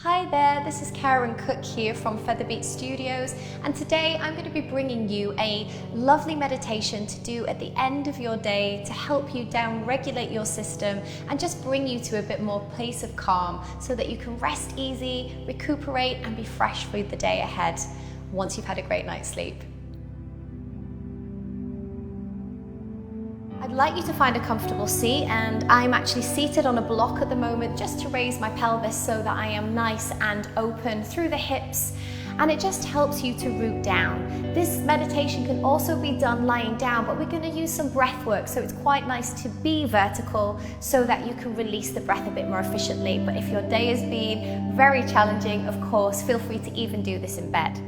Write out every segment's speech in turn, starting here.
Hi there, this is Karren Cook here from Featherbeats Studios, and today I'm going to be bringing you a lovely meditation to do at the end of your day to help you down-regulate your system and just bring you to a bit more place of calm so that you can rest easy, recuperate and be fresh for the day ahead once you've had a great night's sleep. I'd like you to find a comfortable seat, and I'm actually seated on a block at the moment just to raise my pelvis so that I am nice and open through the hips, and it just helps you to root down. This meditation can also be done lying down, but we're going to use some breath work, so it's quite nice to be vertical so that you can release the breath a bit more efficiently. But if your day has been very challenging, of course, feel free to even do this in bed.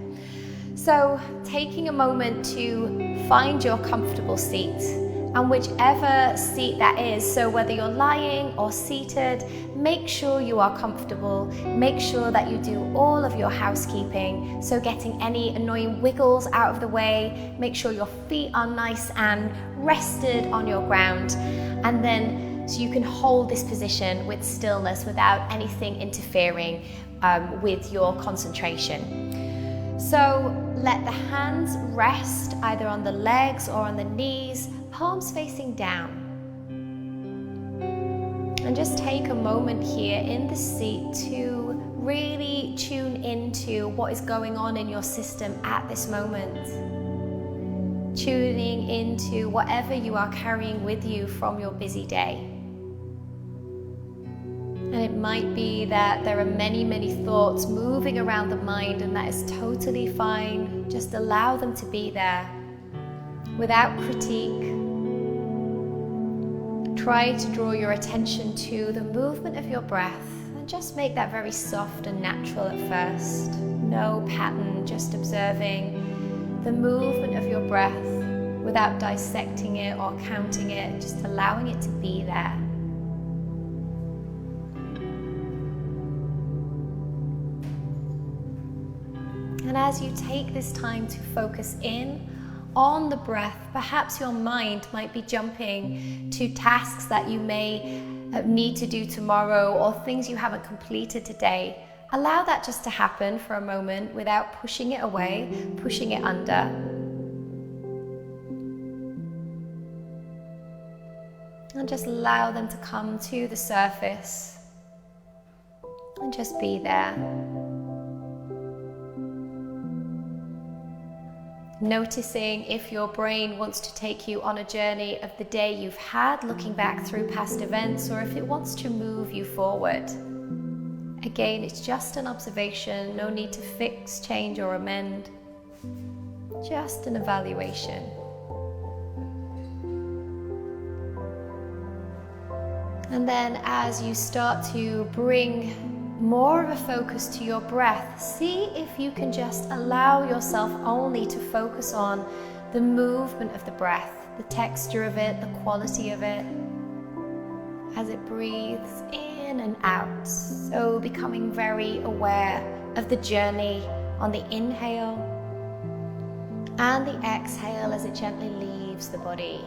So taking a moment to find your comfortable seat, and whichever seat that is, so whether you're lying or seated, make sure you are comfortable. Make sure that you do all of your housekeeping, so getting any annoying wiggles out of the way. Make sure your feet are nice and rested on your ground, and then so you can hold this position with stillness without anything interfering with your concentration. So let the hands rest either on the legs or on the knees, palms facing down. And just take a moment here in the seat to really tune into what is going on in your system at this moment. Tuning into whatever you are carrying with you from your busy day. And it might be that there are many thoughts moving around the mind, and that is totally fine. Just allow them to be there without critique. Try to draw your attention to the movement of your breath and just make that very soft and natural at first. No pattern, just observing the movement of your breath without dissecting it or counting it, just allowing it to be there. And as you take this time to focus in on the breath, perhaps your mind might be jumping to tasks that you may need to do tomorrow or things you haven't completed today. Allow that just to happen for a moment without pushing it away, pushing it under. And just allow them to come to the surface and just be there. Noticing if your brain wants to take you on a journey of the day you've had, looking back through past events, or if it wants to move you forward. Again, it's just an observation, no need to fix, change, or amend. Just an evaluation. And then as you start to bring more of a focus to your breath, see if you can just allow yourself only to focus on the movement of the breath, the texture of it, the quality of it, as it breathes in and out. So becoming very aware of the journey on the inhale and the exhale as it gently leaves the body.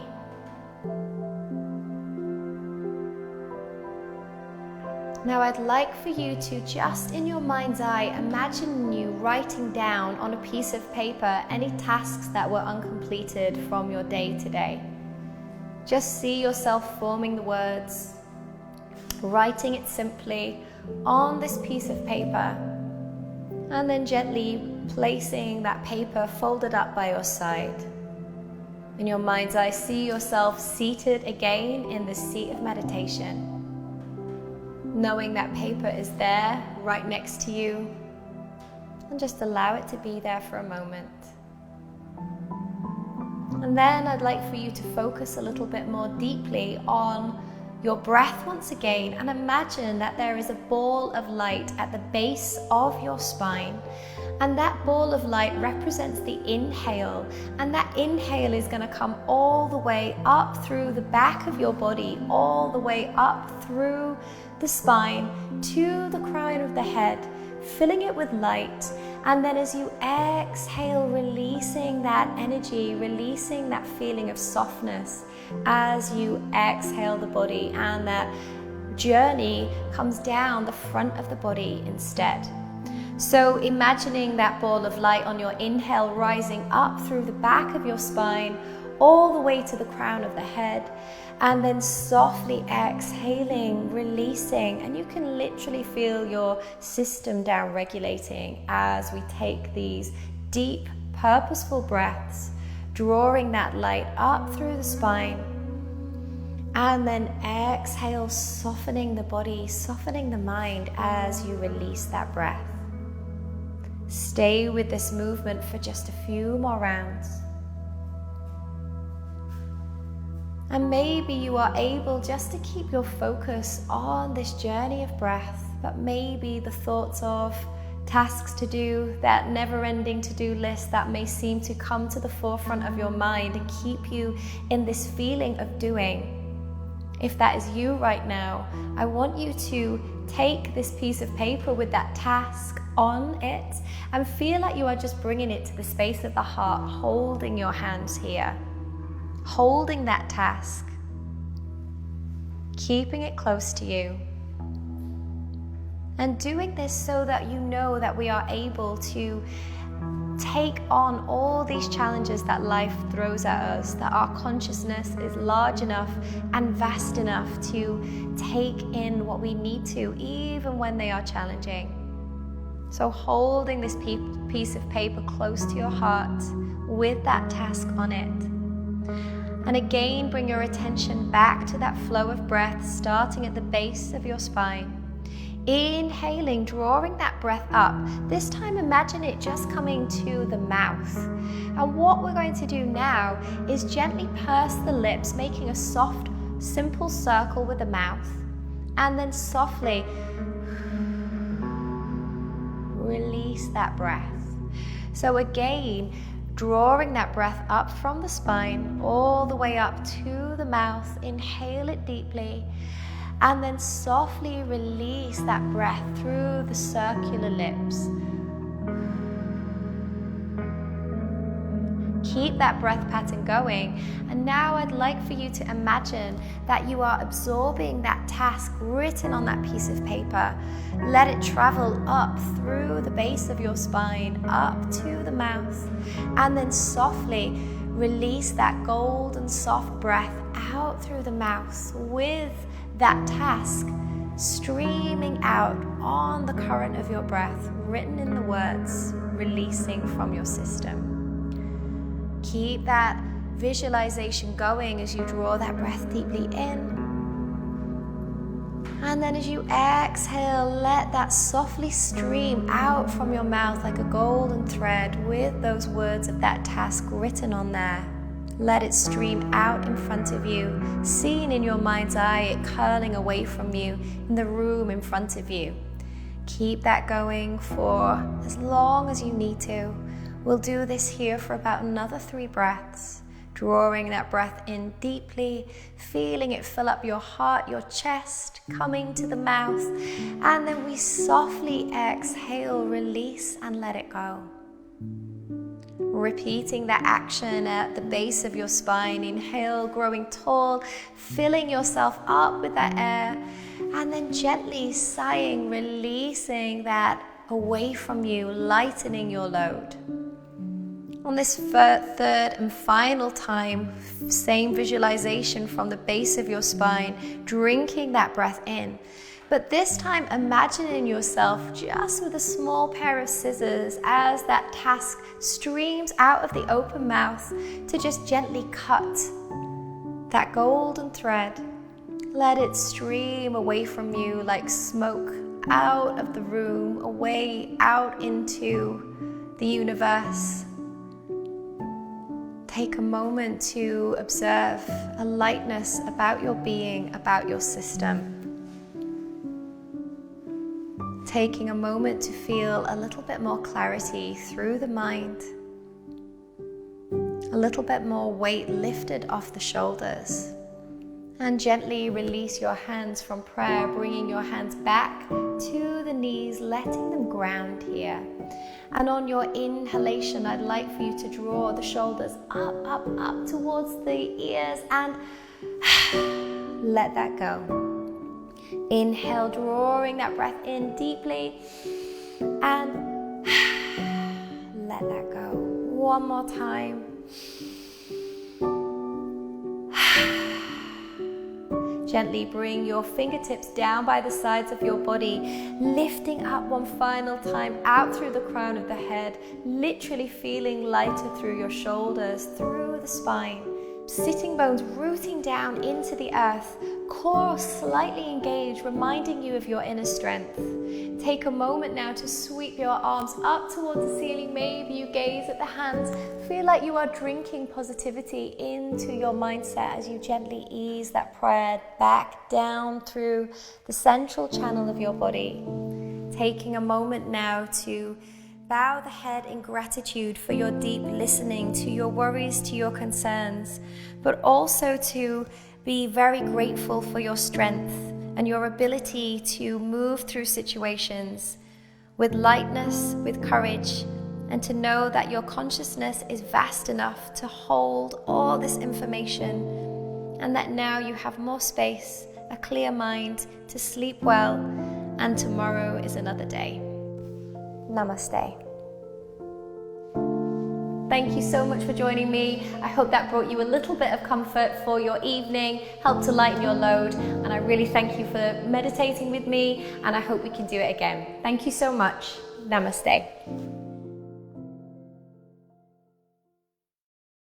Now I'd like for you to just in your mind's eye imagine you writing down on a piece of paper any tasks that were uncompleted from your day today. Just see yourself forming the words, writing it simply on this piece of paper, and then gently placing that paper folded up by your side. In your mind's eye, see yourself seated again in the seat of meditation, knowing that paper is there right next to you, and just allow it to be there for a moment. And then I'd like for you to focus a little bit more deeply on your breath once again, and imagine that there is a ball of light at the base of your spine, and that ball of light represents the inhale, and that inhale is going to come all the way up through the back of your body, all the way up through the spine to the crown of the head, filling it with light. And then as you exhale, releasing that energy, releasing that feeling of softness as you exhale the body, and that journey comes down the front of the body instead. So imagining that ball of light on your inhale rising up through the back of your spine, all the way to the crown of the head, and then softly exhaling, releasing, and you can literally feel your system down regulating as we take these deep, purposeful breaths, drawing that light up through the spine, and then exhale, softening the body, softening the mind as you release that breath. Stay with this movement for just a few more rounds. And maybe you are able just to keep your focus on this journey of breath, but maybe the thoughts of tasks to do, that never-ending to-do list that may seem to come to the forefront of your mind and keep you in this feeling of doing. If that is you right now, I want you to take this piece of paper with that task on it and feel like you are just bringing it to the space of the heart, holding your hands here. Holding that task, keeping it close to you, and doing this so that you know that we are able to take on all these challenges that life throws at us, that our consciousness is large enough and vast enough to take in what we need to, even when they are challenging. So holding this piece of paper close to your heart with that task on it. And again, bring your attention back to that flow of breath, starting at the base of your spine. Inhaling, drawing that breath up. This time, imagine it just coming to the mouth. And what we're going to do now is gently purse the lips, making a soft, simple circle with the mouth. And then softly release that breath. So again, drawing that breath up from the spine, all the way up to the mouth. Inhale it deeply, and then softly release that breath through the circular lips. Keep that breath pattern going. And now I'd like for you to imagine that you are absorbing that task written on that piece of paper. Let it travel up through the base of your spine, up to the mouth, and then softly release that golden soft breath out through the mouth with that task streaming out on the current of your breath, written in the words, releasing from your system. Keep that visualization going as you draw that breath deeply in. And then as you exhale, let that softly stream out from your mouth like a golden thread with those words of that task written on there. Let it stream out in front of you, seen in your mind's eye, it curling away from you in the room in front of you. Keep that going for as long as you need to. We'll do this here for about another 3 breaths, drawing that breath in deeply, feeling it fill up your heart, your chest, coming to the mouth, and then we softly exhale, release, and let it go. Repeating that action at the base of your spine. Inhale, growing tall, filling yourself up with that air, and then gently sighing, releasing that away from you, lightening your load. On this third and final time, same visualization from the base of your spine, drinking that breath in. But this time, imagining yourself just with a small pair of scissors as that task streams out of the open mouth to just gently cut that golden thread. Let it stream away from you like smoke out of the room, away out into the universe. Take a moment to observe a lightness about your being, about your system. Taking a moment to feel a little bit more clarity through the mind. A little bit more weight lifted off the shoulders. And gently release your hands from prayer, bringing your hands back to the knees, letting them ground here. And on your inhalation, I'd like for you to draw the shoulders up, up, up towards the ears and let that go. Inhale, drawing that breath in deeply, and let that go. One more time. Gently bring your fingertips down by the sides of your body, lifting up one final time out through the crown of the head, literally feeling lighter through your shoulders, through the spine. Sitting bones rooting down into the earth, core slightly engaged, reminding you of your inner strength. Take a moment now to sweep your arms up towards the ceiling. Maybe you gaze at the hands. Feel like you are drinking positivity into your mindset as you gently ease that prayer back down through the central channel of your body. Taking a moment now to bow the head in gratitude for your deep listening to your worries, to your concerns, but also to be very grateful for your strength and your ability to move through situations with lightness, with courage, and to know that your consciousness is vast enough to hold all this information, and that now you have more space, a clear mind to sleep well, and tomorrow is another day. Namaste. Thank you so much for joining me. I hope that brought you a little bit of comfort for your evening, helped to lighten your load, and I really thank you for meditating with me, and I hope we can do it again. Thank you so much. Namaste.